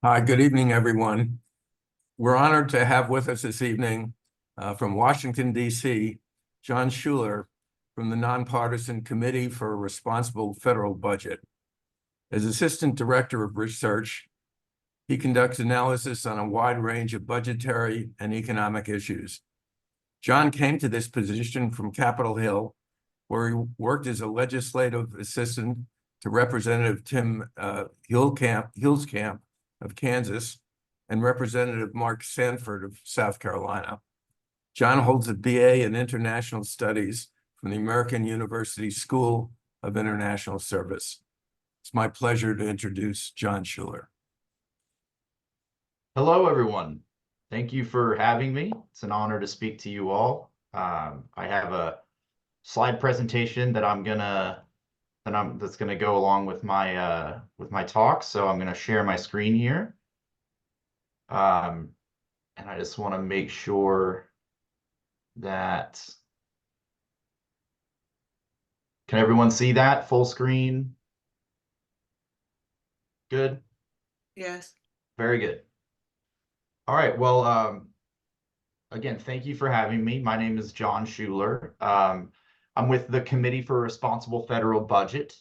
Hi, good evening, everyone. We're honored to have with us this evening from Washington, D.C., John Schuler from the Nonpartisan Committee for a Responsible Federal Budget. As Assistant Director of Research, he conducts analysis on a wide range of budgetary and economic issues. John came to this position from Capitol Hill, where he worked as a legislative assistant to Representative Tim Huelskamp of Kansas and Representative Mark Sanford of South Carolina. John holds a BA in International Studies from the American University School of International Service. It's my pleasure to introduce John Schuler. Hello, everyone. Thank you for having me. It's an honor to speak to you all. I have a slide presentation that that's gonna go along with my talk. So I'm gonna share my screen here. And I just want to make sure that can everyone see that full screen? Good. Yes. Very good. All right. Well, again, thank you for having me. My name is John Schuler. I'm with the Committee for a Responsible Federal Budget.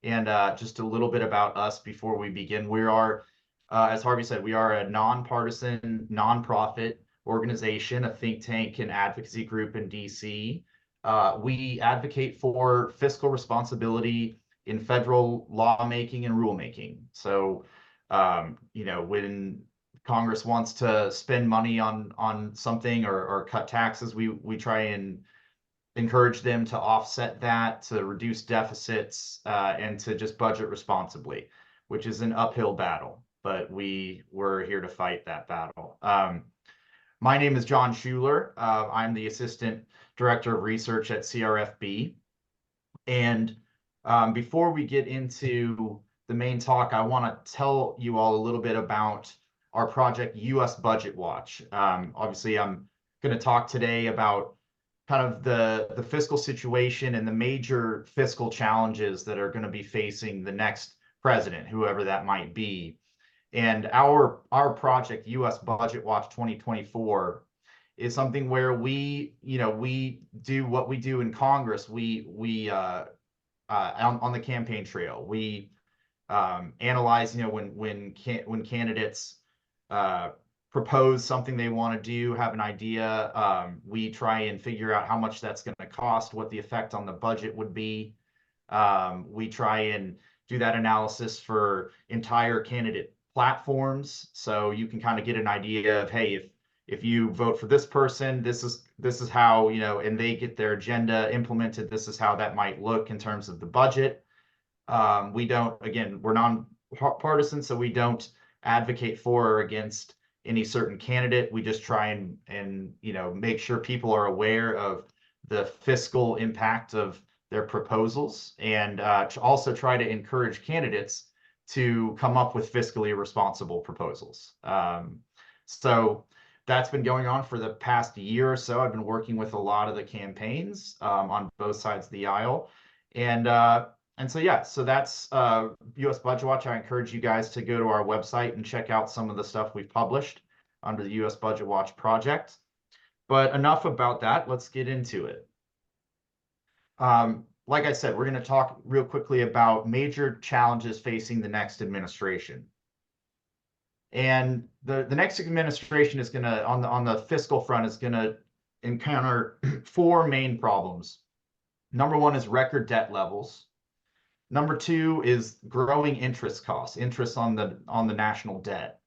And just a little bit about us before we begin. We are, as Harvey said, we are a nonpartisan, nonprofit organization, a think tank and advocacy group in DC. We advocate for fiscal responsibility in federal lawmaking and rulemaking. So, when Congress wants to spend money on something or cut taxes, we try and encourage them to offset that, to reduce deficits, and to just budget responsibly, which is an uphill battle, but we're here to fight that battle. My name is John Schuler. I'm the Assistant Director of Research at CRFB. And before we get into the main talk, I want to tell you all a little bit about our project, U.S. Budget Watch. Obviously, I'm going to talk today about kind of the fiscal situation and the major fiscal challenges that are going to be facing the next president, whoever that might be. And our project, U.S. Budget Watch 2024, is something where we do what we do in Congress. We on the campaign trail, we analyze, when candidates propose something they want to do, have an idea. We try and figure out how much that's going to cost, what the effect on the budget would be. We try and do that analysis for entire candidate platforms, so you can kind of get an idea of, hey, if you vote for this person, this is how, and they get their agenda implemented, this is how that might look in terms of the budget. We're nonpartisan, so we don't advocate for or against any certain candidate. We just try and make sure people are aware of the fiscal impact of their proposals, and to also try to encourage candidates to come up with fiscally responsible proposals. So that's been going on for the past year or so. I've been working with a lot of the campaigns on both sides of the aisle. And so that's U.S. Budget Watch. I encourage you guys to go to our website and check out some of the stuff we've published under the U.S. Budget Watch project. But enough about that. Let's get into it. Like I said, we're going to talk real quickly about major challenges facing the next administration. And the next administration is going to, on the fiscal front, is going to encounter four main problems. Number one is record debt levels. Number two is growing interest costs, interest on the national debt.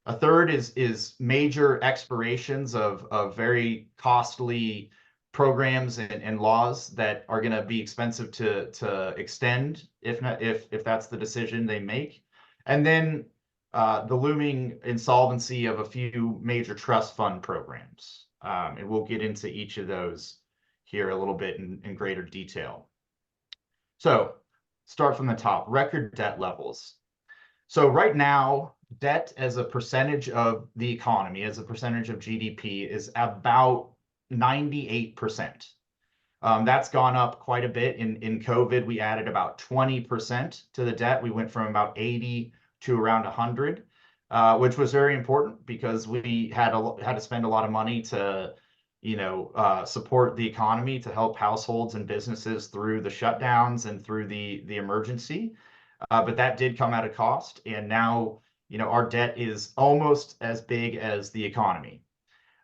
A third is major expirations of very costly programs and laws that are going to be expensive to extend if that's the decision they make. And then the looming insolvency of a few major trust fund programs. And we'll get into each of those here a little bit in greater detail. So start from the top, record debt levels. So right now, debt as a percentage of the economy, as a percentage of GDP, is about 98%. That's gone up quite a bit. In COVID, we added about 20% to the debt. We went from about 80 to around 100. which was very important because we had to spend a lot of money to, support the economy, to help households and businesses through the shutdowns and through the emergency. But that did come at a cost, and now, our debt is almost as big as the economy.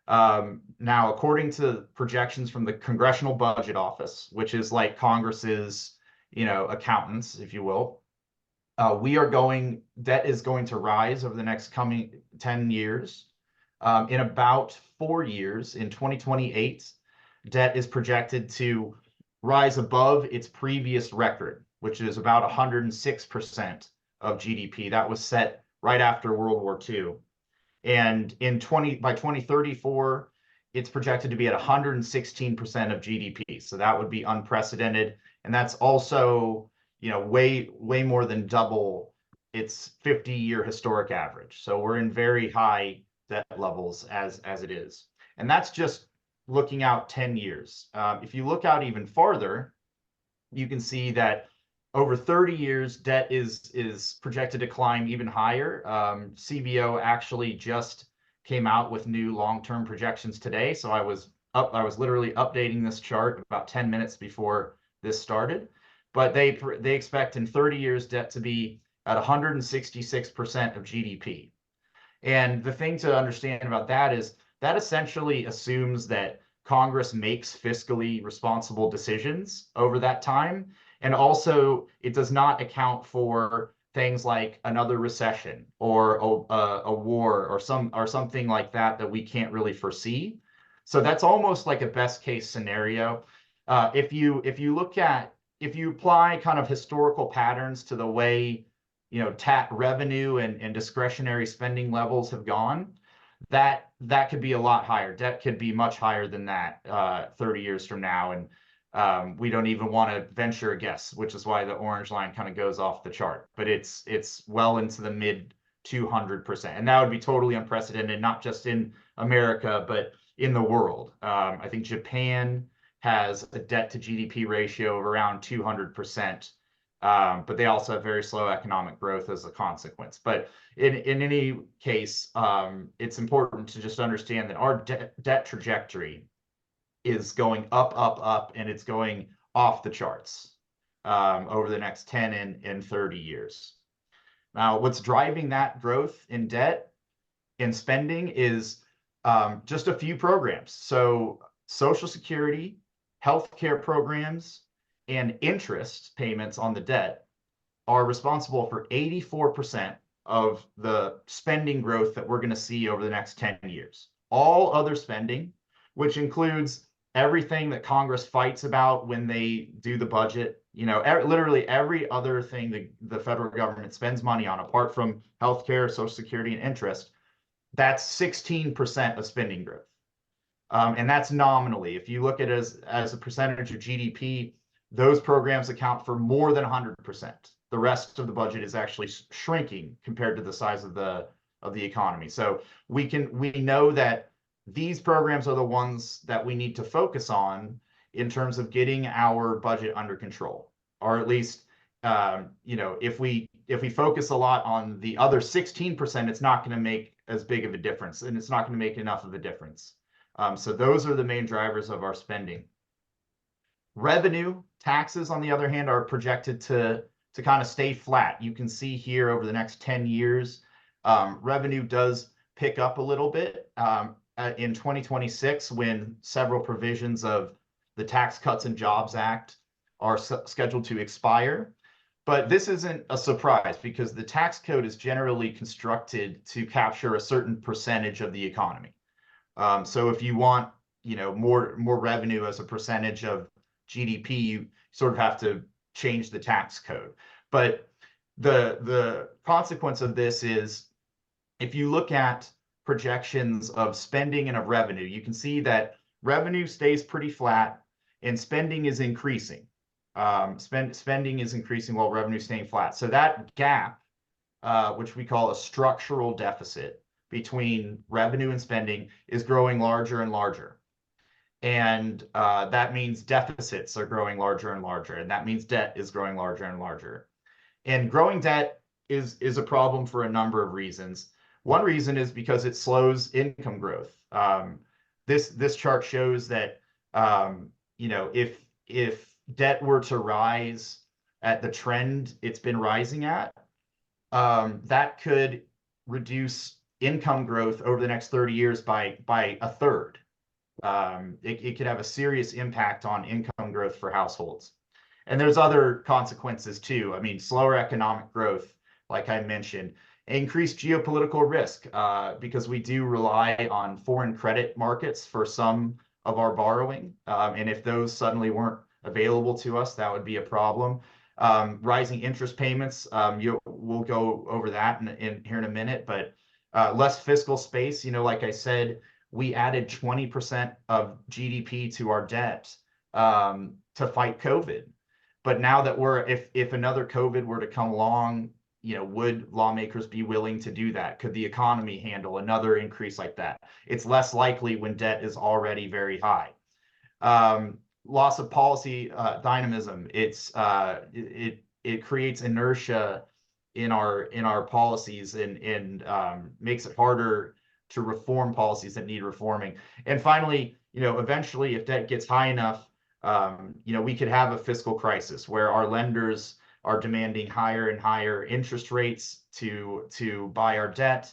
Now, according to projections from the Congressional Budget Office, which is like Congress's, accountants, if you will, debt is going to rise over the next coming 10 years. In about 4 years, in 2028, debt is projected to rise above its previous record, which is about 106% of GDP. That was set right after World War II. And by 2034, it's projected to be at 116% of GDP. So that would be unprecedented. And that's also, way more than double its 50-year historic average. So we're in very high debt levels as it is. And that's just looking out 10 years. If you look out even farther, you can see that over 30 years, debt is projected to climb even higher. CBO actually just came out with new long-term projections today. So I was literally updating this chart about 10 minutes before this started. But they expect in 30 years debt to be at 166% of GDP. And the thing to understand about that is that essentially assumes that Congress makes fiscally responsible decisions over that time. And also, it does not account for things like another recession or a war or something like that we can't really foresee. So that's almost like a best case scenario. If you apply kind of historical patterns to the way revenue and discretionary spending levels have gone, that could be a lot higher. Debt could be much higher than that 30 years from now. And we don't even want to venture a guess, which is why the orange line kind of goes off the chart. But it's well into the mid 200%. And that would be totally unprecedented, not just in America, but in the world. I think Japan has a debt to GDP ratio of around 200%. But they also have very slow economic growth as a consequence. But in any case, it's important to just understand that our debt trajectory is going up, and it's going off the charts over the next 10 and 30 years. Now, what's driving that growth in debt and spending is just a few programs. So Social Security, healthcare programs, and interest payments on the debt are responsible for 84% of the spending growth that we're going to see over the next 10 years. All other spending, which includes everything that Congress fights about when they do the budget, literally every other thing the federal government spends money on, apart from healthcare, Social Security, and interest, that's 16% of spending growth. And that's nominally. If you look at it as a percentage of GDP, those programs account for more than 100%. The rest of the budget is actually shrinking compared to the size of the economy. So we know that these programs are the ones that we need to focus on in terms of getting our budget under control, or at least, if we focus a lot on the other 16%, it's not going to make as big of a difference, and it's not going to make enough of a difference. So those are the main drivers of our spending. Revenue, taxes, on the other hand, are projected to kind of stay flat. You can see here over the next 10 years, revenue does pick up a little bit in 2026 when several provisions of the Tax Cuts and Jobs Act are scheduled to expire. But this isn't a surprise because the tax code is generally constructed to capture a certain percentage of the economy. So if you want, more revenue as a percentage of GDP, you sort of have to change the tax code. But the consequence of this is, if you look at projections of spending and of revenue, you can see that revenue stays pretty flat and spending is increasing. Spending is increasing while revenue is staying flat. So that gap, which we call a structural deficit between revenue and spending, is growing larger and larger. And that means deficits are growing larger and larger, and that means debt is growing larger and larger. And growing debt is a problem for a number of reasons. One reason is because it slows income growth. This chart shows that if debt were to rise at the trend it's been rising at, that could reduce income growth over the next 30 years by a third. It could have a serious impact on income growth for households. And there's other consequences too. I mean, slower economic growth, like I mentioned, increased geopolitical risk, because we do rely on foreign credit markets for some of our borrowing. And if those suddenly weren't available to us, that would be a problem. Rising interest payments, we'll go over that in here in a minute, but less fiscal space. Like I said, we added 20% of GDP to our debt to fight COVID. But now that if another COVID were to come along, would lawmakers be willing to do that? Could the economy handle another increase like that? It's less likely when debt is already very high. Loss of policy dynamism. It creates inertia in our policies and makes it harder to reform policies that need reforming. And finally, eventually, if debt gets high enough, we could have a fiscal crisis where our lenders are demanding higher and higher interest rates to buy our debt,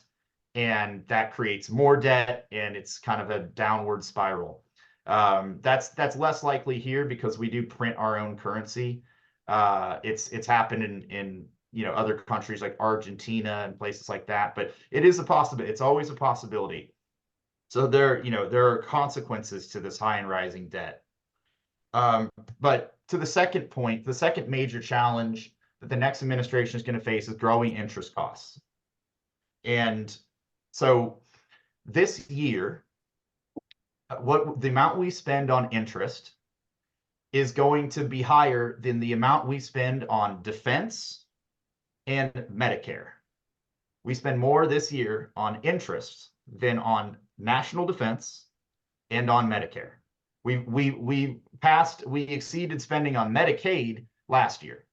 and that creates more debt, and it's kind of a downward spiral. That's less likely here because we do print our own currency. It's happened in other countries like Argentina and places like that, but it is a possibility. It's always a possibility. So there are consequences to this high and rising debt. But to the second point, the second major challenge that the next administration is going to face is growing interest costs. And so this year, the amount we spend on interest is going to be higher than the amount we spend on defense and Medicare. We spend more this year on interest than on national defense and on Medicare. We exceeded spending on Medicaid last year.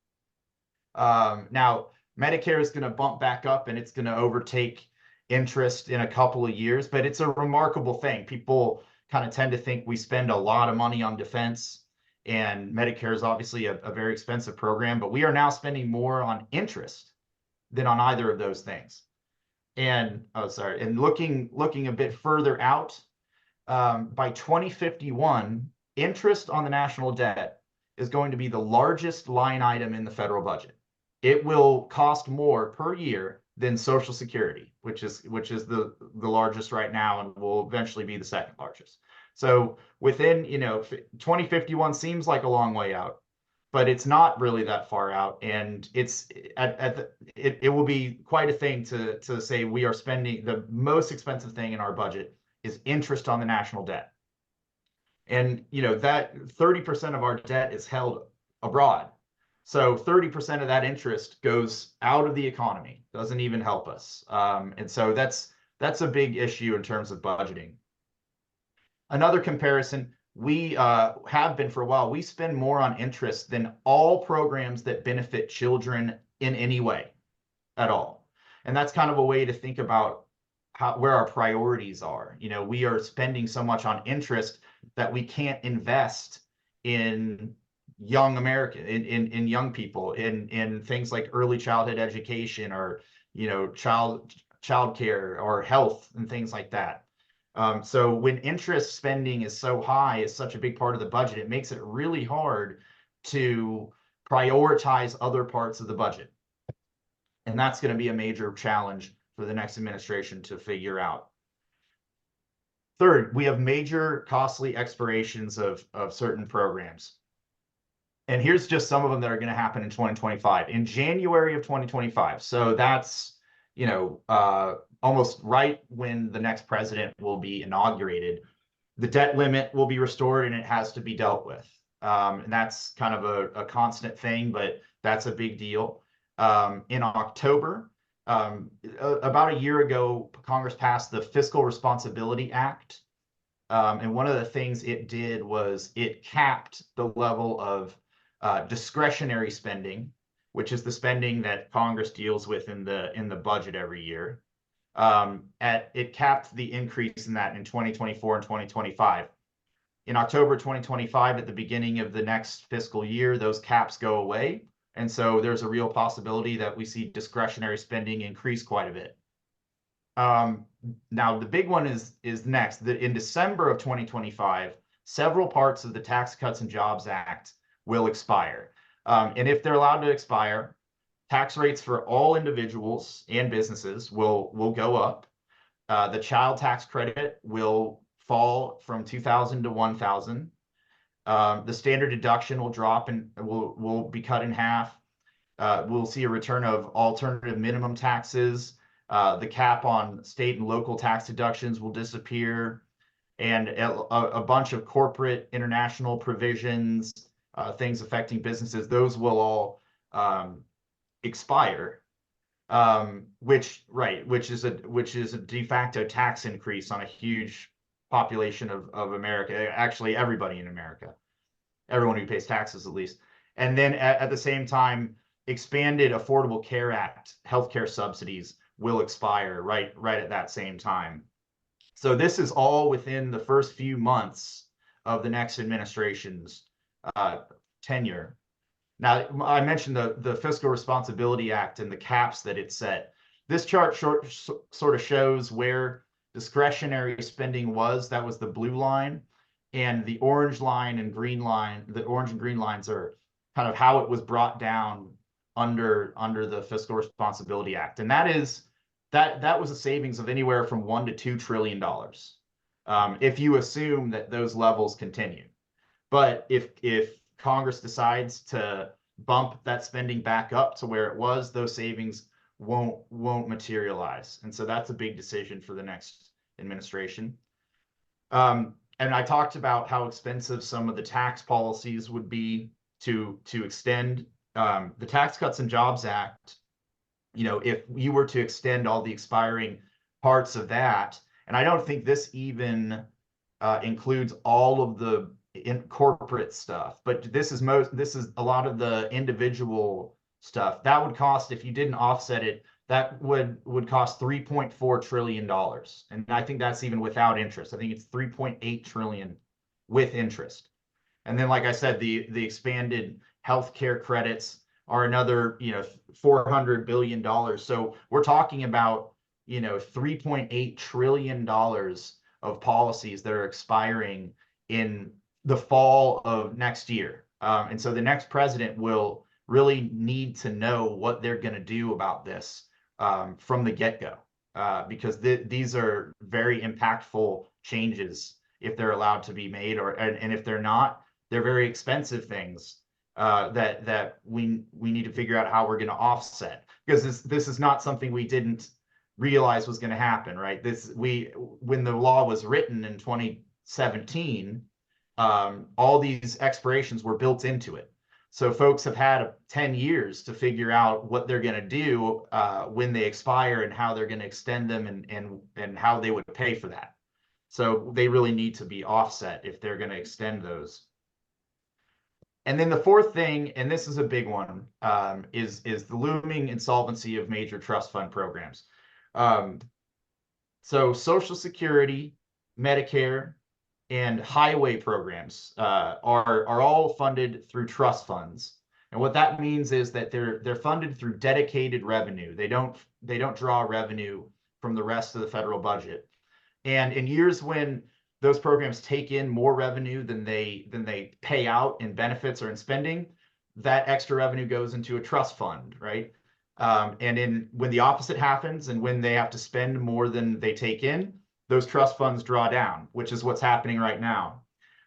Now Medicare is going to bump back up and it's going to overtake interest in a couple of years, but it's a remarkable thing. People kind of tend to think we spend a lot of money on defense, and Medicare is obviously a very expensive program, but we are now spending more on interest than on either of those things. And looking a bit further out, by 2051, interest on the national debt is going to be the largest line item in the federal budget. It will cost more per year than Social Security, which is the largest right now and will eventually be the second largest. So within 2051 seems like a long way out, but it's not really that far out, and it will be quite a thing to say we are spending the most expensive thing in our budget is interest on the national debt. And that 30% of our debt is held abroad. So 30% of that interest goes out of the economy, doesn't even help us. And so that's a big issue in terms of budgeting. Another comparison, we have been for a while, we spend more on interest than all programs that benefit children in any way at all. And that's kind of a way to think about where our priorities are. We are spending so much on interest that we can't invest in young American, in young people, in things like early childhood education or child care or health and things like that. So when interest spending is so high, is such a big part of the budget, it makes it really hard to prioritize other parts of the budget. And that's going to be a major challenge for the next administration to figure out. Third, we have major costly expirations of certain programs. And here's just some of them that are going to happen in 2025. In January of 2025, so that's almost right when the next president will be inaugurated, the debt limit will be restored and it has to be dealt with. And that's kind of a constant thing, but that's a big deal. In October, about a year ago, Congress passed the Fiscal Responsibility Act. And one of the things it did was it capped the level of discretionary spending, which is the spending that Congress deals with in the budget every year. It capped the increase in that in 2024 and 2025. In October 2025, at the beginning of the next fiscal year, those caps go away. And so there's a real possibility that we see discretionary spending increase quite a bit. Now, the big one is next. In December of 2025, several parts of the Tax Cuts and Jobs Act will expire. And if they're allowed to expire, tax rates for all individuals and businesses will go up. The child tax credit will fall from 2,000 to 1,000. The standard deduction will drop and will be cut in half. We'll see a return of alternative minimum taxes. The cap on state and local tax deductions will disappear, and a bunch of corporate international provisions, things affecting businesses, those will all expire. Which is a de facto tax increase on a huge population of America, actually everybody in America, everyone who pays taxes at least. And then at the same time, expanded Affordable Care Act healthcare subsidies will expire right at that same time. So this is all within the first few months of the next administration's tenure. Now, I mentioned the Fiscal Responsibility Act and the caps that it set. This chart sort of shows where discretionary spending was. That was the blue line. And the orange line and green line, the orange and green lines are kind of how it was brought down under the Fiscal Responsibility Act. And that was a savings of anywhere from $1 to $2 trillion, if you assume that those levels continue. But if Congress decides to bump that spending back up to where it was, those savings won't materialize. And so that's a big decision for the next administration. And I talked about how expensive some of the tax policies would be to extend. The Tax Cuts and Jobs Act, if you were to extend all the expiring parts of that, and I don't think this even includes all of the corporate stuff, but this is a lot of the individual stuff that would cost, if you didn't offset it, that would cost $3.4 trillion. And I think that's even without interest. I think it's 3.8 trillion with interest. And then, like I said, the expanded healthcare credits are another, $400 billion. So we're talking about, $3.8 trillion of policies that are expiring in the fall of next year. And so the next president will really need to know what they're going to do about this from the get-go, because these are very impactful changes if they're allowed to be made, and if they're not, they're very expensive things that we need to figure out how we're going to offset, because this is not something we didn't realize was going to happen, right? When the law was written in 2017, all these expirations were built into it. So folks have had 10 years to figure out what they're going to do when they expire, and how they're going to extend them, and how they would pay for that. So they really need to be offset if they're going to extend those. And then the fourth thing, and this is a big one, is the looming insolvency of major trust fund programs. So Social Security, Medicare, and highway programs are all funded through trust funds. And what that means is that they're funded through dedicated revenue. They don't draw revenue from the rest of the federal budget. And in years when those programs take in more revenue than they pay out in benefits or in spending, that extra revenue goes into a trust fund, right? And when the opposite happens, and when they have to spend more than they take in, those trust funds draw down, which is what's happening right now.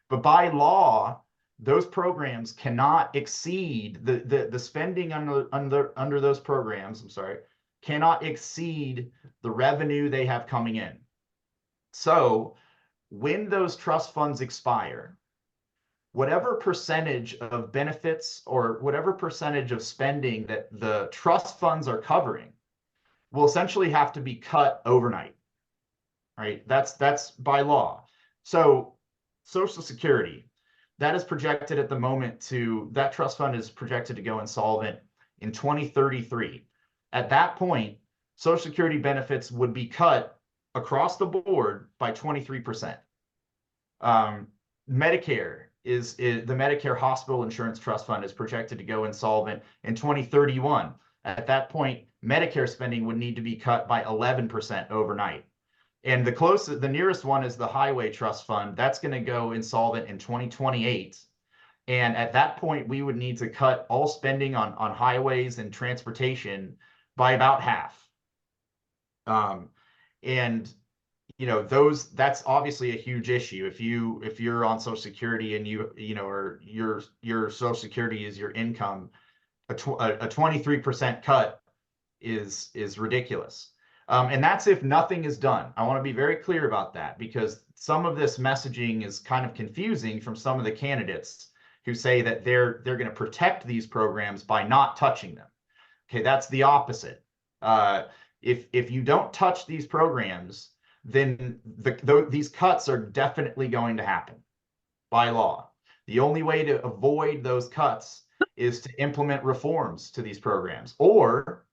But by law, those programs cannot exceed the spending under those programs, cannot exceed the revenue they have coming in. So when those trust funds expire, whatever percentage of benefits or whatever percentage of spending that the trust funds are covering will essentially have to be cut overnight, right? That's by law. So Social Security, that is projected at the moment that trust fund is projected to go insolvent in 2033. At that point, Social Security benefits would be cut across the board by 23%. Medicare is the Medicare Hospital Insurance Trust Fund is projected to go insolvent in 2031. At that point, Medicare spending would need to be cut by 11% overnight. And the nearest one is the Highway Trust Fund. That's going to go insolvent in 2028. And at that point, we would need to cut all spending on highways and transportation by about half. And that's obviously a huge issue. If you're on Social Security and or your Social Security is your income, a 23% cut is ridiculous. And that's if nothing is done. I want to be very clear about that, because some of this messaging is kind of confusing from some of the candidates who say that they're going to protect these programs by not touching them. Okay, that's the opposite. If you don't touch these programs, then these cuts are definitely going to happen by law. The only way to avoid those cuts is to implement reforms to these programs, or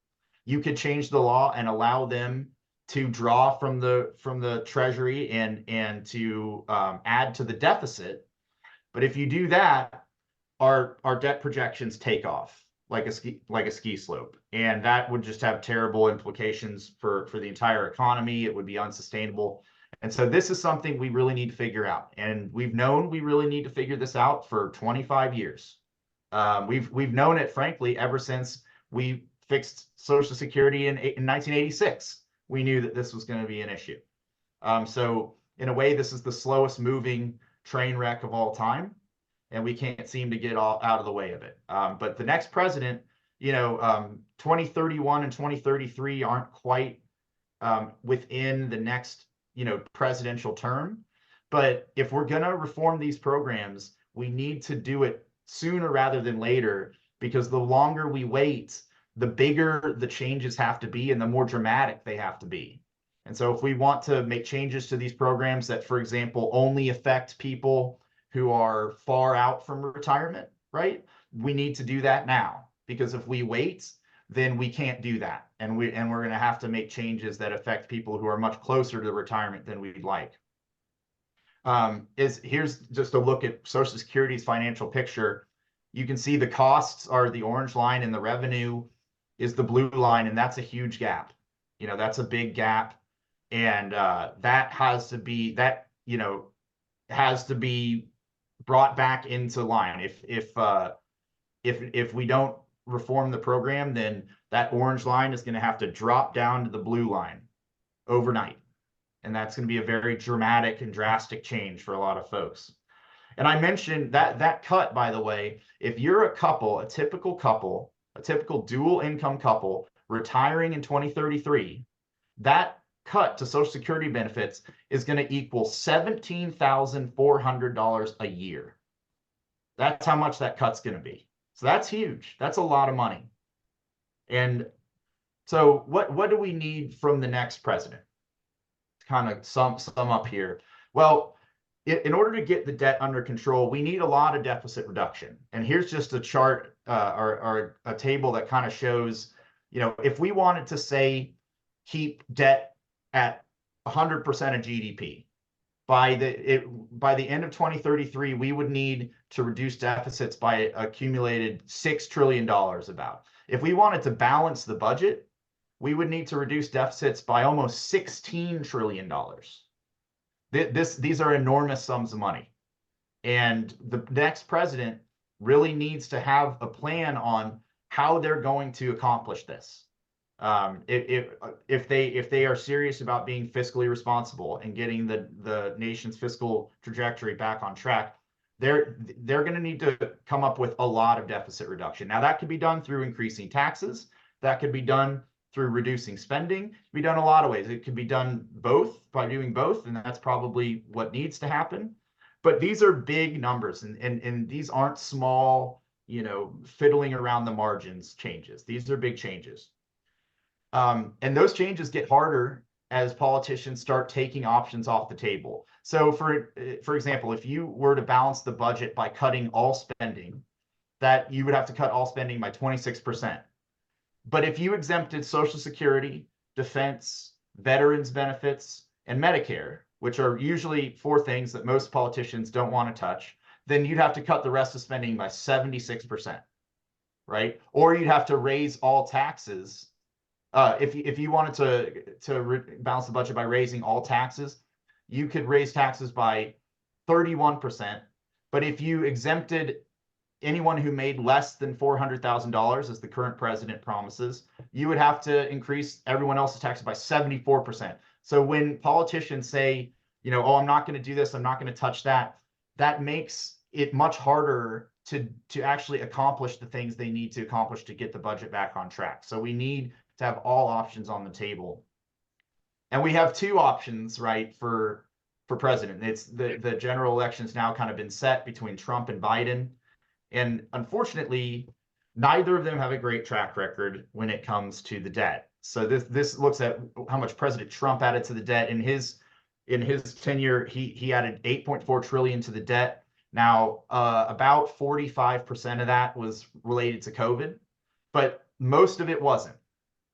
you could change the law and allow them to draw from the Treasury and to add to the deficit. But if you do that, our debt projections take off like a ski slope, and that would just have terrible implications for the entire economy. It would be unsustainable. And so this is something we really need to figure out, and we've known we really need to figure this out for 25 years. We've known it, frankly, ever since we fixed Social Security in 1986. We knew that this was going to be an issue. So in a way, this is the slowest moving train wreck of all time, and we can't seem to get all out of the way of it. But the next president, 2031 and 2033 aren't quite within the next, presidential term. But if we're going to reform these programs, we need to do it sooner rather than later, because the longer we wait, the bigger the changes have to be and the more dramatic they have to be. And so if we want to make changes to these programs that, for example, only affect people who are far out from retirement, right? We need to do that now, because if we wait, then we can't do that. And we're going to have to make changes that affect people who are much closer to retirement than we'd like. Here's just a look at Social Security's financial picture. You can see the costs are the orange line and the revenue is the blue line, and that's a huge gap. That's a big gap, and that has to be brought back into line. If we don't reform the program, then that orange line is going to have to drop down to the blue line overnight. And that's going to be a very dramatic and drastic change for a lot of folks. And I mentioned that cut, by the way, if you're a couple, a typical dual income couple retiring in 2033, that cut to Social Security benefits is going to equal $17,400 a year. That's how much that cut's going to be. So that's huge. That's a lot of money. And so what do we need from the next president? To kind of sum up here. Well, in order to get the debt under control, we need a lot of deficit reduction. And here's just a chart or a table that kind of shows, if we wanted to say keep debt at 100% of GDP, by the end of 2033, we would need to reduce deficits by accumulated $6 trillion about. If we wanted to balance the budget, we would need to reduce deficits by almost $16 trillion. These are enormous sums of money. And the next president really needs to have a plan on how they're going to accomplish this. If they are serious about being fiscally responsible and getting the nation's fiscal trajectory back on track, they're going to need to come up with a lot of deficit reduction. Now, that could be done through increasing taxes. That could be done through reducing spending. It could be done a lot of ways. It could be done both, by doing both, and that's probably what needs to happen. But these are big numbers, and these aren't small, fiddling around the margins changes. These are big changes. And those changes get harder as politicians start taking options off the table. So for example, if you were to balance the budget by cutting all spending, that you would have to cut all spending by 26%. But if you exempted Social Security defense, veterans benefits, and Medicare, which are usually four things that most politicians don't want to touch, then you'd have to cut the rest of spending by 76%, right? Or you'd have to raise all taxes. If you wanted to balance the budget by raising all taxes, you could raise taxes by 31%. But if you exempted anyone who made less than $400,000, as the current president promises, you would have to increase everyone else's taxes by 74%. So when politicians say, you know, oh, I'm not going to do this, I'm not going to touch that, that makes it much harder to actually accomplish the things they need to accomplish to get the budget back on track. So we need to have all options on the table. And we have two options, right, for president. It's the general election's now kind of been set between Trump and Biden. And unfortunately, neither of them have a great track record when it comes to the debt. So this looks at how much President Trump added to the debt in his tenure. He added 8.4 trillion to the debt. Now, about 45% of that was related to COVID, but most of it wasn't.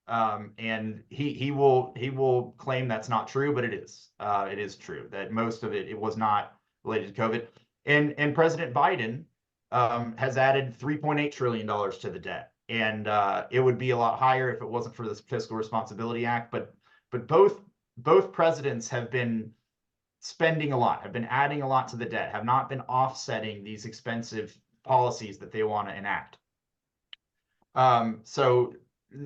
And he will claim that's not true, but it is. It is true that most of it was not related to COVID. And President Biden has added $3.8 trillion to the debt. And it would be a lot higher if it wasn't for this Fiscal Responsibility Act. But both presidents have been spending a lot, have been adding a lot to the debt, have not been offsetting these expensive policies that they want to enact. So,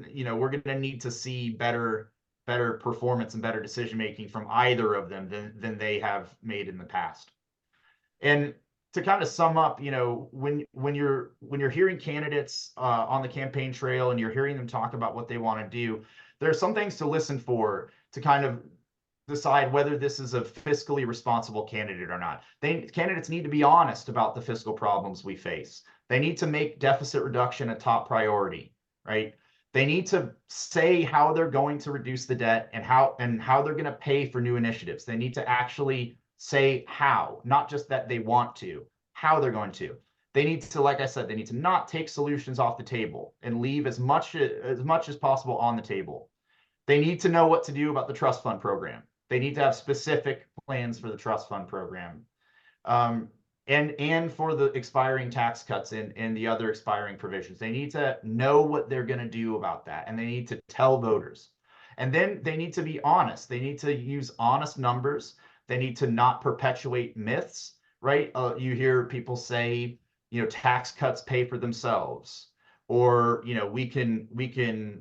you know, we're going to need to see better performance and better decision making from either of them than they have made in the past. And to kind of sum up, you know, when you're hearing candidates on the campaign trail and you're hearing them talk about what they want to do, there are some things to listen for to kind of decide whether this is a fiscally responsible candidate or not. Candidates need to be honest about the fiscal problems we face. They need to make deficit reduction a top priority, right? They need to say how they're going to reduce the debt and how they're going to pay for new initiatives. They need to actually say how, not just that they want to, how they're going to. They need to, like I said, they need to not take solutions off the table and leave as much as possible on the table. They need to know what to do about the trust fund program. They need to have specific plans for the trust fund program. And for the expiring tax cuts and the other expiring provisions. They need to know what they're going to do about that, and they need to tell voters. And then they need to be honest. They need to use honest numbers. They need to not perpetuate myths, right? You hear people say, you know, tax cuts pay for themselves, or, you know, we can,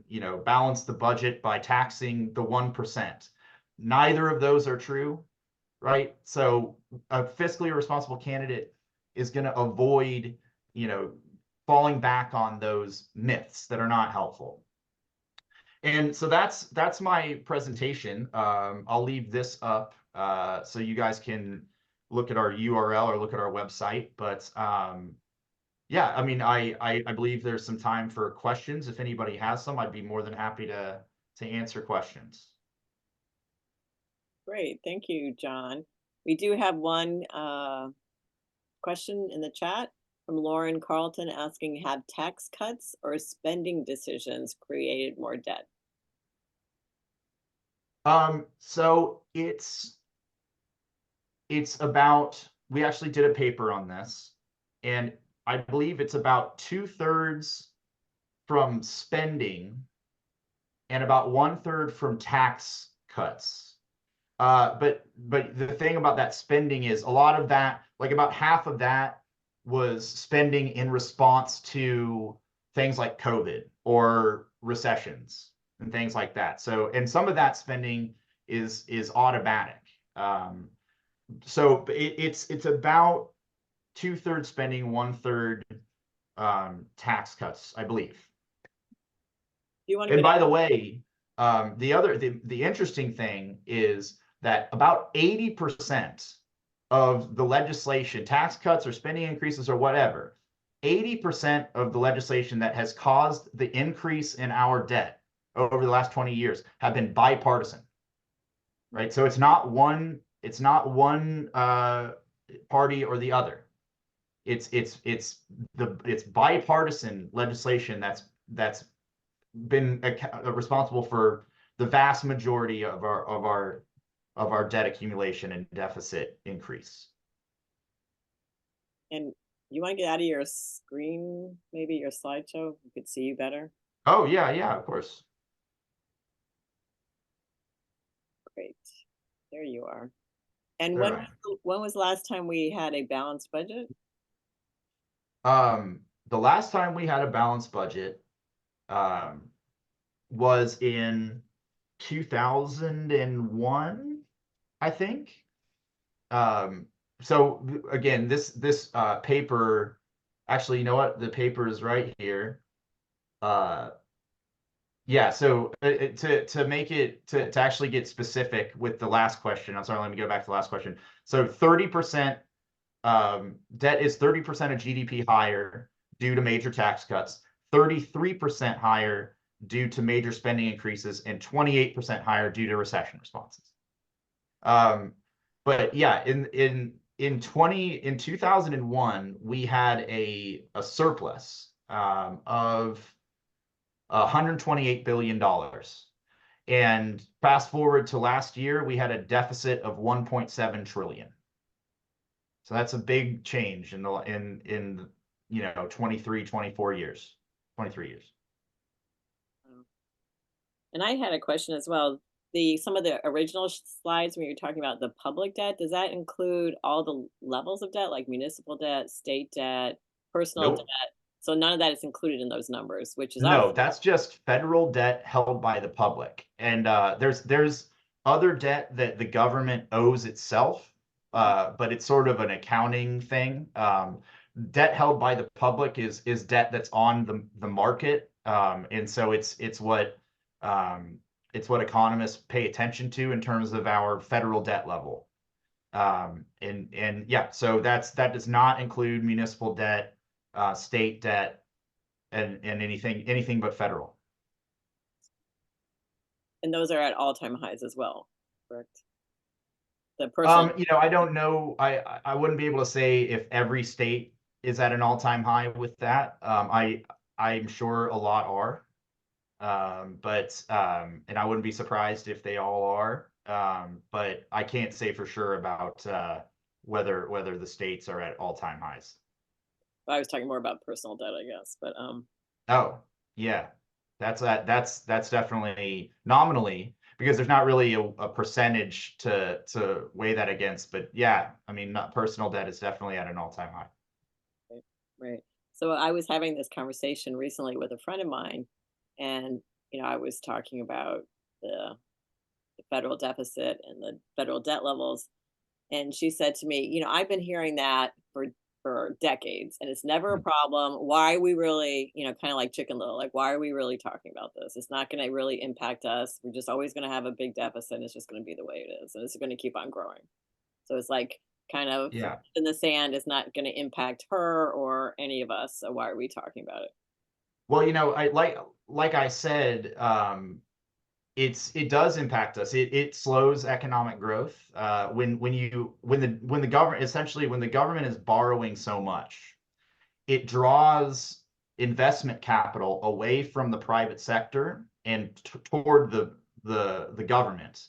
you know, balance the budget by taxing the 1%. Neither of those are true, right? So a fiscally responsible candidate is going to avoid, you know, falling back on those myths that are not helpful. And so that's my presentation. I'll leave this up so you guys can look at our URL or look at our website. But yeah, I mean, I believe there's some time for questions. If anybody has some, I'd be more than happy to answer questions. Great, thank you, John. We do have one question in the chat from Lauren Carlton asking, have tax cuts or spending decisions created more debt? So it's about, we actually did a paper on this, and I believe it's about 2/3 from spending and about 1/3 from tax cuts. But the thing about that spending is a lot of that, like about half of that was spending in response to things like COVID or recessions and things like that. So, and some of that spending is automatic. So it's about 2/3 spending, 1/3 tax cuts, I believe. And by the way, the interesting thing is that about 80% of the legislation, tax cuts or spending increases or whatever, 80% of the legislation that has caused the increase in our debt over the last 20 years have been bipartisan, right? So it's not one party or the other. It's bipartisan legislation that's been responsible for the vast majority of our debt accumulation and deficit increase. And you want to get out of your screen, maybe your slideshow? We could see you better. Oh, yeah, of course. Great. There you are. And All when right. when was the last time we had a balanced budget? The last time we had a balanced budget was in 2001, I think. So again, this paper, actually, you know what? The paper is right here. Yeah, so to make it to actually get specific with the last question, I'm sorry, let me go back to the last question. So 30% debt is 30% of GDP higher due to major tax cuts, 33% higher due to major spending increases, and 28% higher due to recession responses. But yeah, in 2001, we had a surplus of $128 billion. And fast forward to last year, we had a deficit of 1.7 trillion. So that's a big change in 23, 24 years, 23 years. And I had a question as well. Some of the original slides when you're talking about the public debt, does that include all the levels of debt, like municipal debt, state debt, personal Nope. debt? So none of that is included in those numbers, which is No, that's just federal debt held by the public. And there's other debt that the government owes itself, but it's sort of an accounting thing. Debt held by the public is debt that's on the market, and so it's what economists pay attention to in terms of our federal debt level. And yeah, so that does not include municipal debt, state debt, and anything but federal. And those are at all-time highs as well, correct? The personal. I don't know. I wouldn't be able to say if every state is at an all-time high with that. I'm sure a lot are. And I wouldn't be surprised if they all are. But I can't say for sure about whether the states are at all-time highs. I was talking more about personal debt, I guess, but Oh, yeah. That's definitely nominally, because there's not really a percentage to weigh that against. But yeah, I mean, personal debt is definitely at an all-time high. right. So I was having this conversation recently with a friend of mine, and I was talking about the federal deficit and the federal debt levels, and she said to me, I've been hearing that for decades, and it's never a problem. Why are we really, kind of like Chicken Little, like, why are we really talking about this? It's not going to really impact us. We're just always going to have a big deficit. And it's just going to be the way it is, and it's going to keep on growing. So it's like kind of Yeah. in the sand is not going to impact her or any of us. So why are we talking about it? Well, I like I said, it does impact us. It slows economic growth. When the government, essentially when the government is borrowing so much, it draws investment capital away from the private sector and toward the government.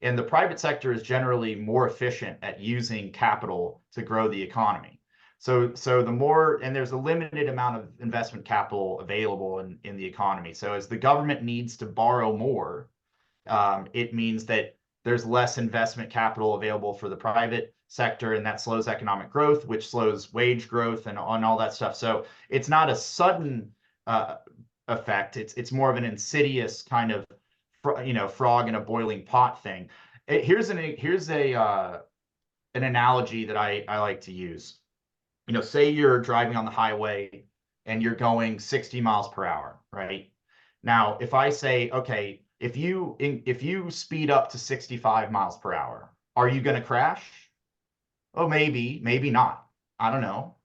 And the private sector is generally more efficient at using capital to grow the economy. So the more, and there's a limited amount of investment capital available in the economy. So as the government needs to borrow more, it means that there's less investment capital available for the private sector, and that slows economic growth, which slows wage growth and on all that stuff. So it's not a sudden effect. It's more of an insidious kind of frog in a boiling pot thing. Here's an analogy that I like to use. Say you're driving on the highway and you're going 60 miles per hour, right? Now, if I say, okay, if you speed up to 65 miles per hour, are you going to crash? Oh, maybe not. I don't know.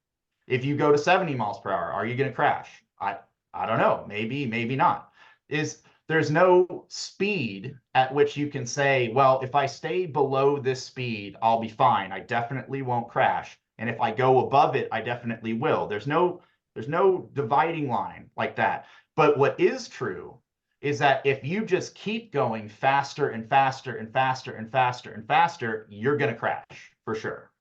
If you go to 70 miles per hour, are you going to crash? I don't know. Maybe not. There's no speed at which you can say, well, if I stay below this speed, I'll be fine. I definitely won't crash. And if I go above it, I definitely will. There's no dividing line like that. But what is true is that if you just keep going faster and faster and faster and faster and faster, you're going to crash for sure.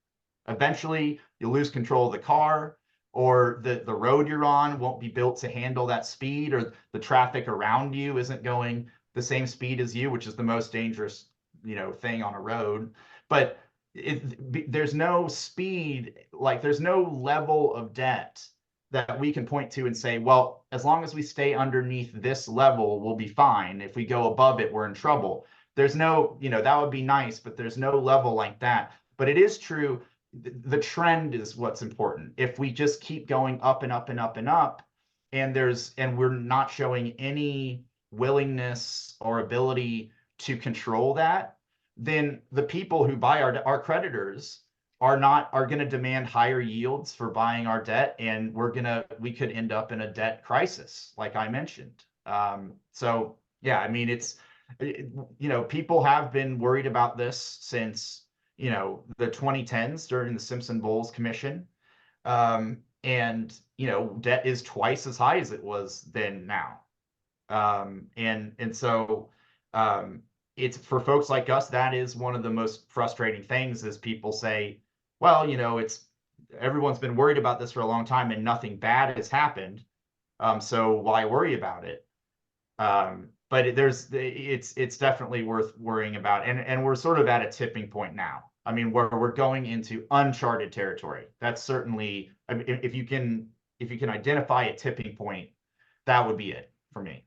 Eventually, you'll lose control of the car, or the road you're on won't be built to handle that speed, or the traffic around you isn't going the same speed as you, which is the most dangerous, thing on a road. But there's no speed, like there's no level of debt that we can point to and say, well, as long as we stay underneath this level, we'll be fine. If we go above it, we're in trouble. There's no, that would be nice, but there's no level like that. But it is true. The trend is what's important. If we just keep going up and up and up and up, and we're not showing any willingness or ability to control that, then the people who buy our creditors are going to demand higher yields for buying our debt, and we could end up in a debt crisis, like I mentioned. So yeah, I mean, people have been worried about this since, the 2010s during the Simpson-Bowles Commission. And, debt is twice as high as it was then now. So it's for folks like us, that is one of the most frustrating things, is people say, well, everyone's been worried about this for a long time and nothing bad has happened. So why worry about it? But it's definitely worth worrying about. And we're sort of at a tipping point now. I mean, we're going into uncharted territory. That's certainly, I mean, if you can identify a tipping point, that would be it for me.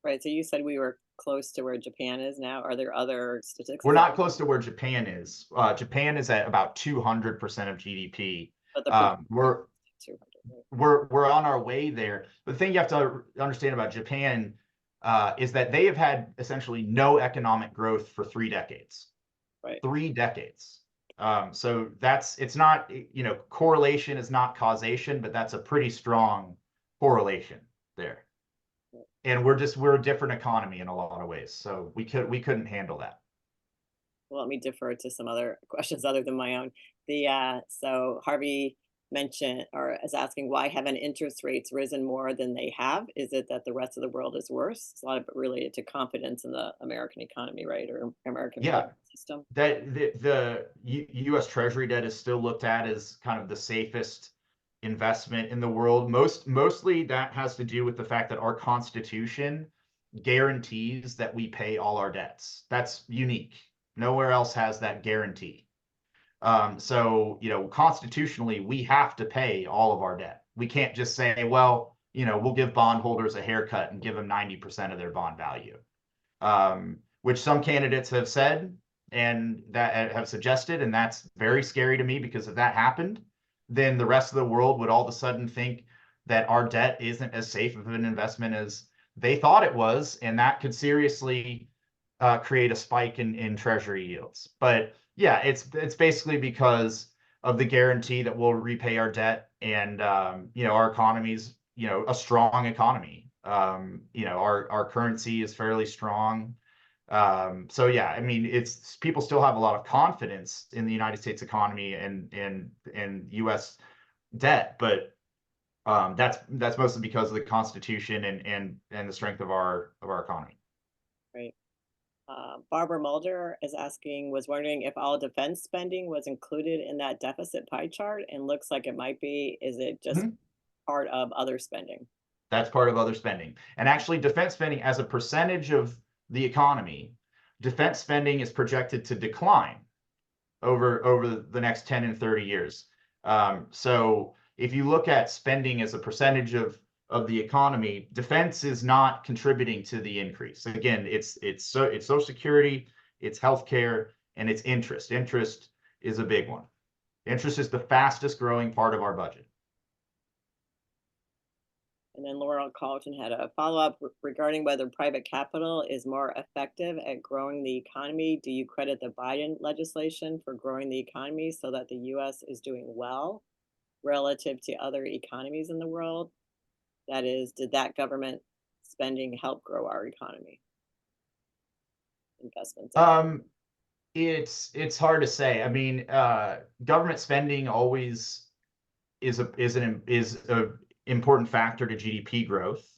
Right. So you said we were close to where Japan is now. Are there other statistics? We're not close to where Japan is. Japan is at about 200% of GDP. But the We're 200, right? we're on our way there. The thing you have to understand about Japan is that they have had essentially no economic growth for 3 decades. Right. 3 decades. So it's not, correlation is not causation, but that's a pretty strong correlation there. And we're a different economy in a lot of ways. So we couldn't handle that. Well, let me defer to some other questions other than my own. So Harvey mentioned or is asking, why haven't interest rates risen more than they have? Is it that the rest of the world is worse? It's a lot of it related to confidence in the American economy, right? Or American system. That the U.S. Treasury debt is still looked at as kind of the safest investment in the world. Mostly that has to do with the fact that our Constitution guarantees that we pay all our debts. That's unique. Nowhere else has that guarantee. So, constitutionally, we have to pay all of our debt. We can't just say, well, we'll give bondholders a haircut and give them 90% of their bond value, which some candidates have said and that have suggested. And that's very scary to me, because if that happened, then the rest of the world would all of a sudden think that our debt isn't as safe of an investment as they thought it was. And that could seriously create a spike in treasury yields. But yeah, it's basically because of the guarantee that we'll repay our debt, and our economy's a strong economy. Our currency is fairly strong. So yeah, I mean, people still have a lot of confidence in the United States economy and U.S. debt, but that's mostly because of the Constitution and the strength of our economy. Right. Barbara Mulder is was wondering if all defense spending was included in that deficit pie chart, and looks like it might be. Is it just part of other spending? That's part of other spending. And actually, defense spending as a percentage of the economy, defense spending is projected to decline over the next 10 and 30 years. So if you look at spending as a percentage of the economy, defense is not contributing to the increase. Again, it's Social Security, it's healthcare, and it's interest. Interest is a big one. Interest is the fastest growing part of our budget. And then Laurel Colleton had a follow-up regarding whether private capital is more effective at growing the economy. Do you credit the Biden legislation for growing the economy so that the U.S. is doing well relative to other economies in the world? That is, did that government spending help grow our economy? Investments. It's hard to say. I mean, government spending always is a important factor to GDP growth.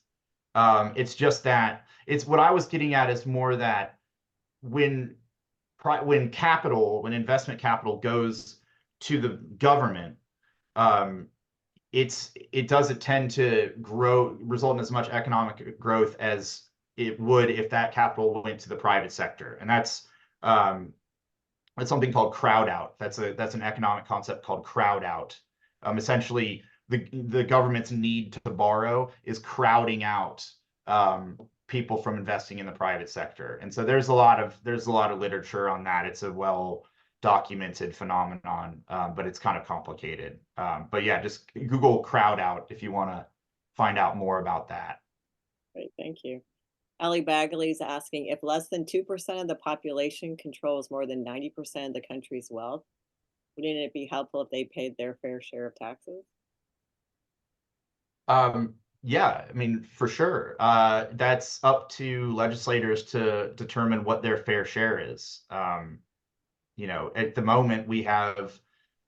It's just that it's what I was getting at is more that when investment capital goes to the government, it doesn't tend to result in as much economic growth as it would if that capital went to the private sector. And that's something called crowd out. That's an economic concept called crowd out. Essentially, the government's need to borrow is crowding out people from investing in the private sector. And so there's a lot of literature on that. It's a well documented phenomenon, but it's kind of complicated. But yeah, just Google crowd out if you want to find out more about that. Great, thank you. Ellie Bagley is asking, if less than 2% of the population controls more than 90% of the country's wealth, wouldn't it be helpful if they paid their fair share of taxes? Yeah, I mean, for sure. That's up to legislators to determine what their fair share is. At the moment, we have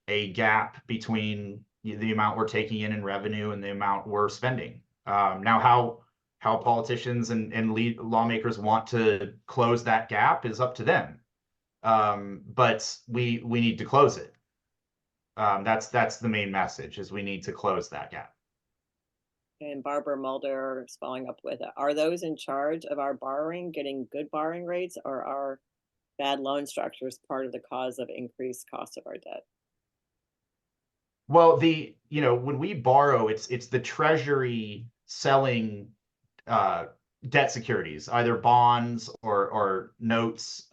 a gap between the amount we're taking in revenue and the amount we're spending. Now, how politicians and lawmakers want to close that gap is up to them. But we need to close it. That's the main message, is we need to close that gap. And Barbara Mulder is following up with, are those in charge of our borrowing getting good borrowing rates, or are bad loan structures part of the cause of increased cost of our debt? Well, when we borrow, it's the Treasury selling debt securities, either bonds or notes,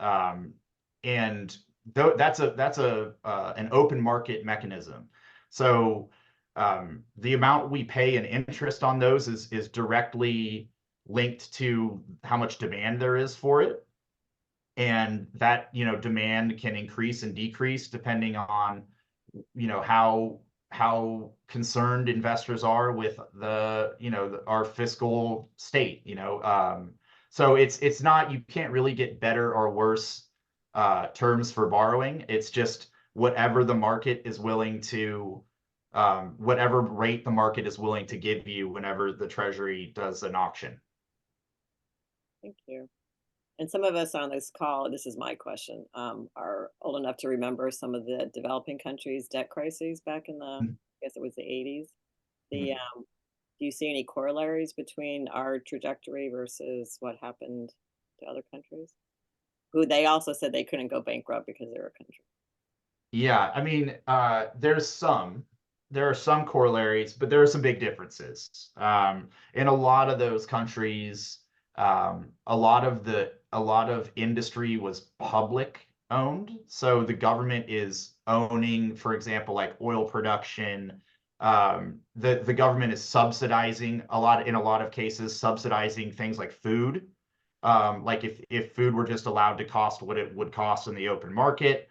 and that's an open market mechanism. So the amount we pay in interest on those is directly linked to how much demand there is for it, and that demand can increase and decrease depending on how concerned investors are with our fiscal state. So it's not, you can't really get better or worse terms for borrowing. It's just whatever the market is willing to whatever rate the market is willing to give you whenever the Treasury does an auction. Thank you. And some of us on this call, this is my question, are old enough to remember some of the developing countries' debt crises back in I guess it was the 80s. Do you see any corollaries between our trajectory versus what happened to other countries, who they also said they couldn't go bankrupt because they were a country? Yeah, I mean, there are some corollaries, but there are some big differences. In a lot of those countries, a lot of industry was public owned. So the government is owning, for example, like oil production. The government is subsidizing in a lot of cases, subsidizing things like food. Like if food were just allowed to cost what it would cost in the open market,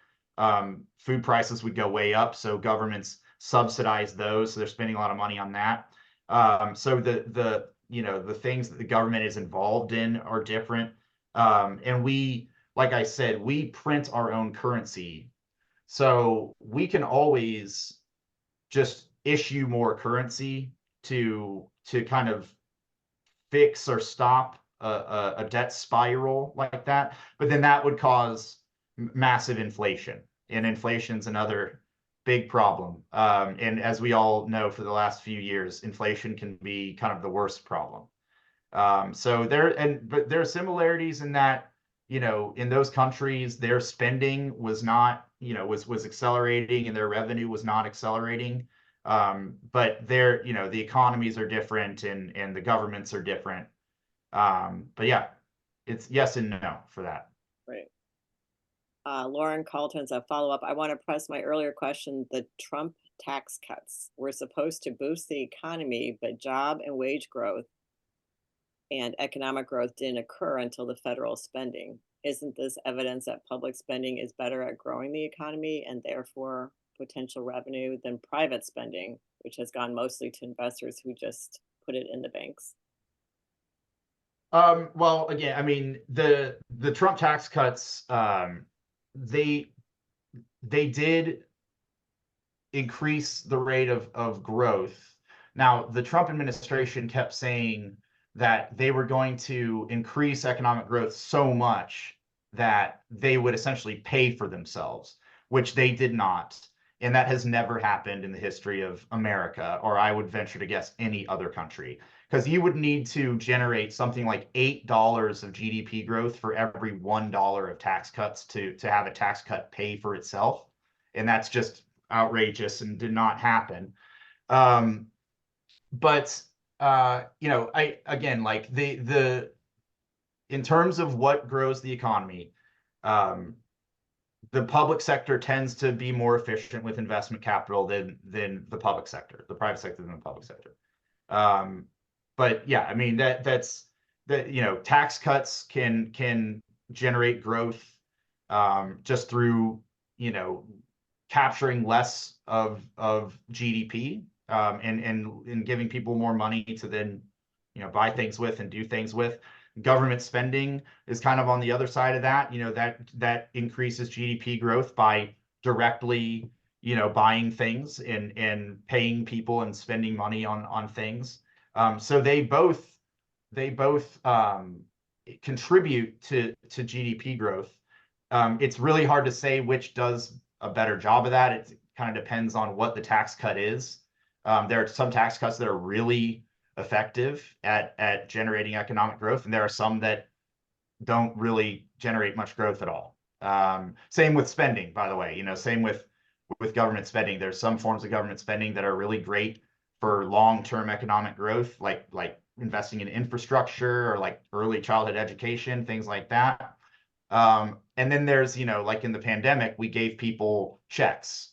food prices would go way up. So governments subsidize those. So they're spending a lot of money on that. So the things that the government is involved in are different. And like I said, we print our own currency. So we can always just issue more currency to kind of fix or stop a debt spiral like that. But then that would cause massive inflation, and inflation's another big problem. And as we all know, for the last few years, inflation can be kind of the worst problem. But there are similarities in that, in those countries, their spending was not, was accelerating, and their revenue was not accelerating. But the economies are different, and the governments are different. But yeah, it's yes and no for that. Right. Lauren Carlton's a follow-up. I want to press my earlier question. The Trump tax cuts were supposed to boost the economy, but job and wage growth and economic growth didn't occur until the federal spending. Isn't this evidence that public spending is better at growing the economy and therefore potential revenue than private spending, which has gone mostly to investors who just put it in the banks? Well, again, I mean, the Trump tax cuts, they did increase the rate of growth. Now, the Trump administration kept saying that they were going to increase economic growth so much that they would essentially pay for themselves, which they did not. And that has never happened in the history of America, or I would venture to guess any other country, because you would need to generate something like $8 of GDP growth for every $1 of tax cuts to have a tax cut pay for itself. And that's just outrageous and did not happen. But you know, I again, like the in terms of what grows the economy, the public sector tends to be more efficient with investment capital than the public sector, the private sector than the public sector. But yeah, I mean that's you know, tax cuts can generate growth just through, you know, capturing less of GDP and giving people more money to then, you know, buy things with and do things with. Government spending is kind of on the other side of that. You know, that increases GDP growth by directly, you know, buying things and paying people and spending money on things. So they both contribute to GDP growth. It's really hard to say which does a better job of that. It kind of depends on what the tax cut is. There are some tax cuts that are really effective at generating economic growth, and there are some that don't really generate much growth at all. Same with spending, by the way. You know, same with government spending. There's some forms of government spending that are really great for long-term economic growth, like investing in infrastructure or like early childhood education, things like that. And then there's, you know, like in the pandemic, we gave people checks.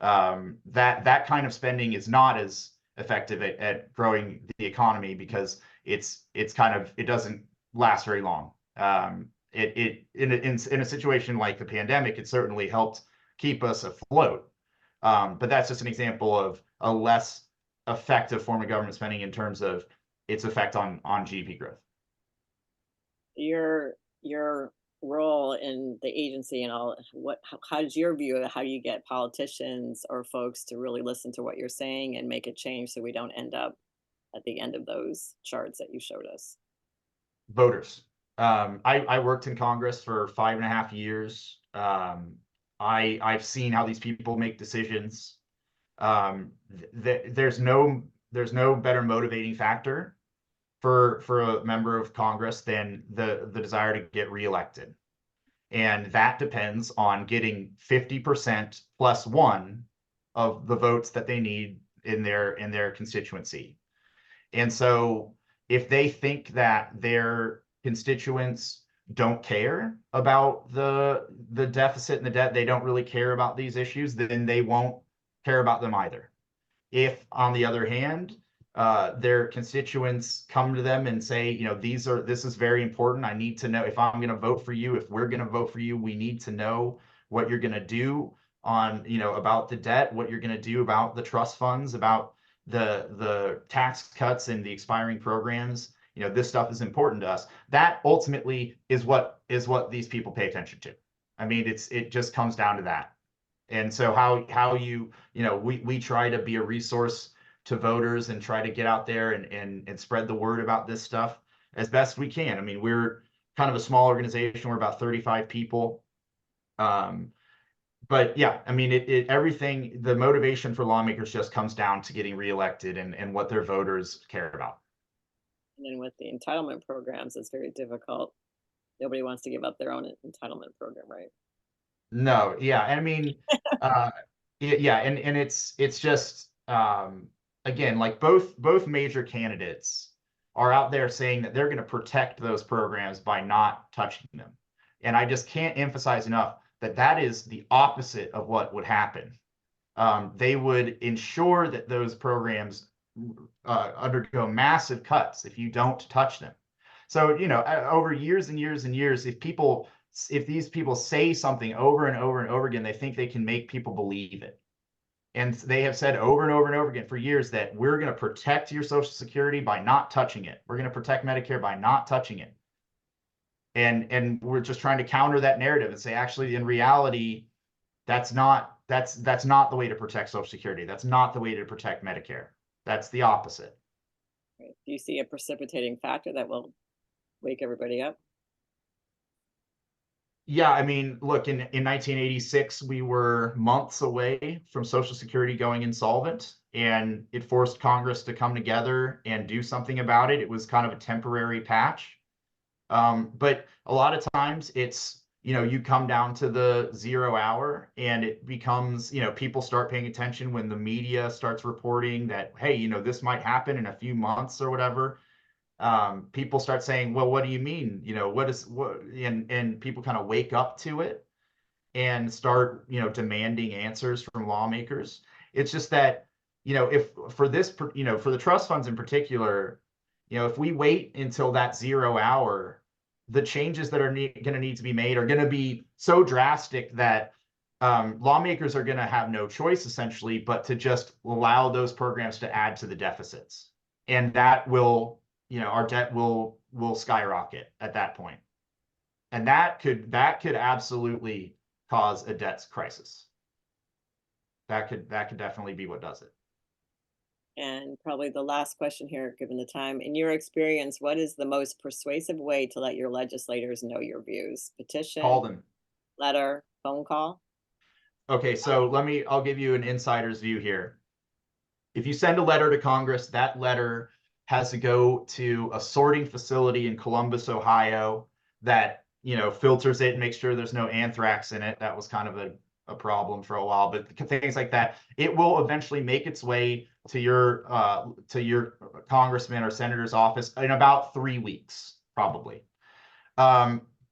That kind of spending is not as effective at growing the economy because it's kind of, it doesn't last very long. In a situation like the pandemic, it certainly helped keep us afloat. But that's just an example of a less effective form of government spending in terms of its effect on GDP growth. Your role in the agency and all, how's your view of how you get politicians or folks to really listen to what you're saying and make a change so we don't end up at the end of those charts that you showed us? Voters. I worked in Congress for 5.5 years. I've seen how these people make decisions. There's no better motivating factor for a member of Congress than the desire to get reelected. And that depends on getting 50% plus one of the votes that they need in their constituency. And so if they think that their constituents don't care about the deficit and the debt, they don't really care about these issues, then they won't care about them either. If, on the other hand, their constituents come to them and say, you know, this is very important. I need to know if I'm going to vote for you, if we're going to vote for you, we need to know what you're going to do on, you know, about the debt, what you're going to do about the trust funds, about the tax cuts and the expiring programs. You know, this stuff is important to us. That ultimately is what these people pay attention to. I mean, it just comes down to that. And so how you know, we try to be a resource to voters and try to get out there and spread the word about this stuff as best we can. I mean, we're kind of a small organization. We're about 35 people. But yeah, I mean, everything, the motivation for lawmakers just comes down to getting reelected and what their voters care about. And then with the entitlement programs, it's very difficult. Nobody wants to give up their own entitlement program, right? No, yeah, and I mean, yeah, and it's just again, like both major candidates are out there saying that they're going to protect those programs by not touching them, and I just can't emphasize enough that is the opposite of what would happen. They would ensure that those programs undergo massive cuts if you don't touch them. So, you know, over years and years and years, if these people say something over and over and over again, they think they can make people believe it. And they have said over and over and over again for years that we're going to protect your Social Security by not touching it. We're going to protect Medicare by not touching it. And we're just trying to counter that narrative and say, actually, in reality, that's not the way to protect Social Security. That's not the way to protect Medicare. That's the opposite. Right. Do you see a precipitating factor that will wake everybody up? Yeah, I mean, look, in 1986, we were months away from Social Security going insolvent, and it forced Congress to come together and do something about it. It was kind of a temporary patch. But a lot of times it's, you come down to the 0 hour and it becomes, people start paying attention when the media starts reporting that, hey, this might happen in a few months or whatever. People start saying, well, what do you mean? And people kind of wake up to it and start, demanding answers from lawmakers. It's just that, if for this, for the trust funds in particular, if we wait until that 0 hour, the changes that are going to need to be made are going to be so drastic that lawmakers are going to have no choice essentially, but to just allow those programs to add to the deficits. And that will, our debt will skyrocket at that point. And that could absolutely cause a debt crisis. That could definitely be what does it. And probably the last question here, given the time, in your experience, what is the most persuasive way to let your legislators know your views? Petition, Call them. letter, phone call? Okay, so I'll give you an insider's view here. If you send a letter to Congress, that letter has to go to a sorting facility in Columbus, Ohio, that, filters it and makes sure there's no anthrax in it. That was kind of a problem for a while, but things like that. It will eventually make its way to your congressman or senator's office in about 3 weeks, probably.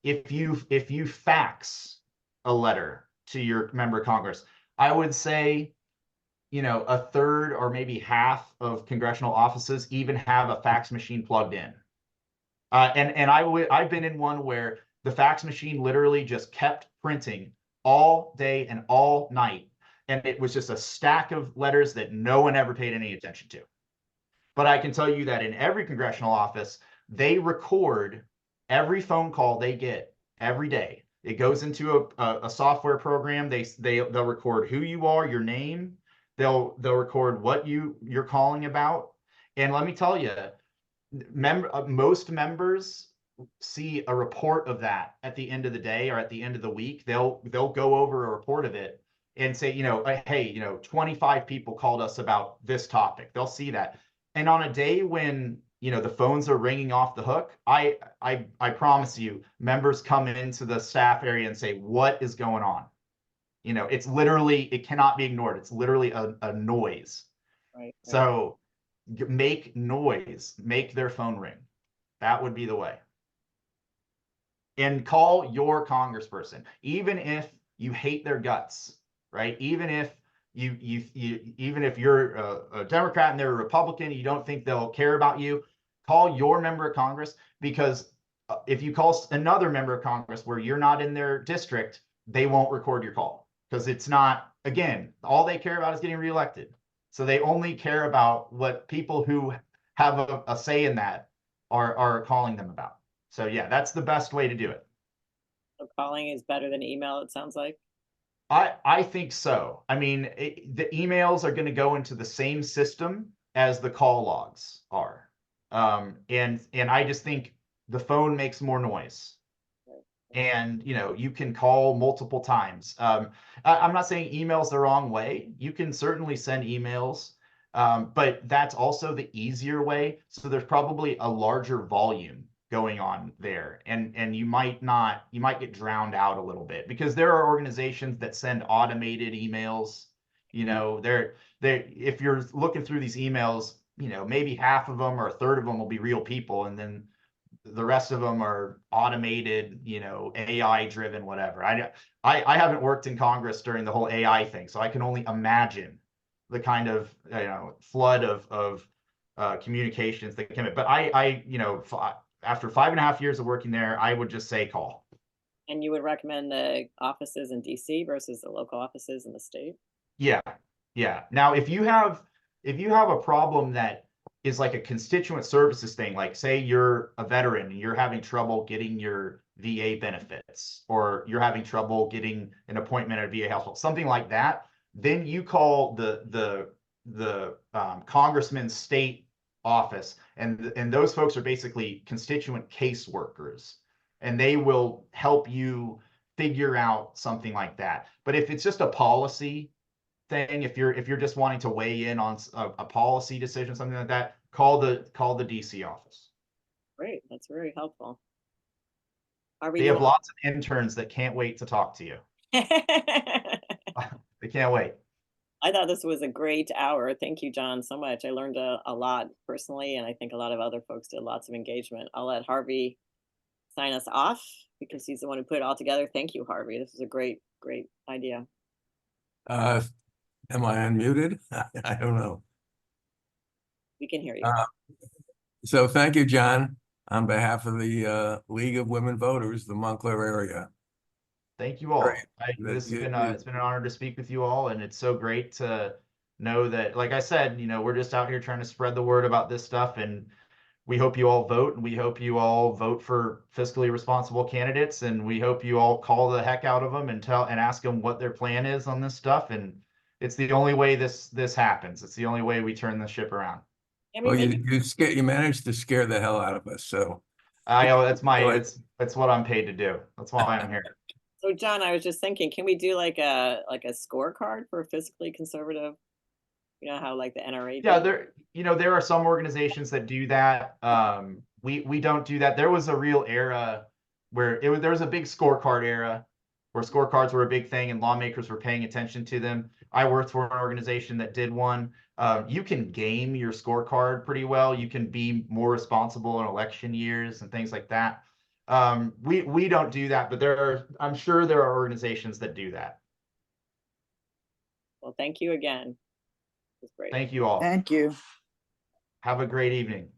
If you fax a letter to your member of Congress, I would say, a third or maybe half of congressional offices even have a fax machine plugged in. And I've been in one where the fax machine literally just kept printing all day and all night. And it was just a stack of letters that no one ever paid any attention to. But I can tell you that in every congressional office, they record every phone call they get every day. It goes into a software program. They'll record who you are, your name. They'll record what you're calling about. And let me tell you, most members see a report of that at the end of the day or at the end of the week. They'll go over a report of it and say, hey, 25 people called us about this topic. They'll see that. And on a day when, the phones are ringing off the hook, I promise you, members come into the staff area and say, what is going on? It's literally, it cannot be ignored. It's literally a noise. Right. So make noise, make their phone ring. That would be the way. And call your congressperson, even if you hate their guts, right? Even if even if you're a Democrat and they're a Republican, you don't think they'll care about you, call your member of Congress, because if you call another member of Congress where you're not in their district, they won't record your call, because it's not, again, all they care about is getting reelected. So they only care about what people who have a say in that are calling them about. So yeah, that's the best way to do it. So calling is better than email, it sounds like. I think so. I mean, the emails are going to go into the same system as the call logs are. And I just think the phone makes more noise. And, you can call multiple times. I'm not saying email's the wrong way. You can certainly send emails, but that's also the easier way. So there's probably a larger volume going on there, and you might get drowned out a little bit, because there are organizations that send automated emails. If you're looking through these emails, maybe half of them or a third of them will be real people, and then the rest of them are automated, AI driven, whatever. I haven't worked in Congress during the whole AI thing, so I can only imagine the kind of flood of communications that came in. But after 5.5 years of working there, I would just say call. And you would recommend the offices in DC versus the local offices in the state? Yeah. Now, if you have a problem that is like a constituent services thing, like say you're a veteran and you're having trouble getting your VA benefits, or you're having trouble getting an appointment at a VA hospital, something like that, then you call the congressman's state office, and those folks are basically constituent caseworkers, and they will help you figure out something like that. But if it's just a policy thing, if you're just wanting to weigh in on a policy decision, something like that, call the DC office. Great, that's very helpful. Harvey, They you have lots of interns that can't wait to talk to you. They can't wait. I thought this was a great hour. Thank you, John, so much. I learned a lot personally, and I think a lot of other folks did lots of engagement. I'll let Harvey sign us off because he's the one who put it all together. Thank you, Harvey. This was a great, great idea. Am I unmuted? I don't know. We can hear you. So thank you, John, on behalf of the League of Women Voters, the Montclair area. Thank you all. Great. This has You- been you- it's been an honor to speak with you all, and it's so great to know that, like I said, we're just out here trying to spread the word about this stuff, and we hope you all vote, and we hope you all vote for fiscally responsible candidates, and we hope you all call the heck out of them and ask them what their plan is on this stuff. And it's the only way this happens. It's the only way we turn the ship around. I Well, mean, you managed to scare the hell out of us. So That's Go ahead. it's what I'm paid to do. That's why I'm here. so John, I was just thinking, can we do like a scorecard for fiscally conservative? You know how like the NRA Yeah, did? there are some organizations that do that. We don't do that. There was a real era where there was a big scorecard era where scorecards were a big thing and lawmakers were paying attention to them. I worked for an organization that did one. You can game your scorecard pretty well. You can be more responsible in election years and things like that. We don't do that, but I'm sure there are organizations that do that. Well, thank you again. It was great. Thank you all. Thank you. Have a great evening.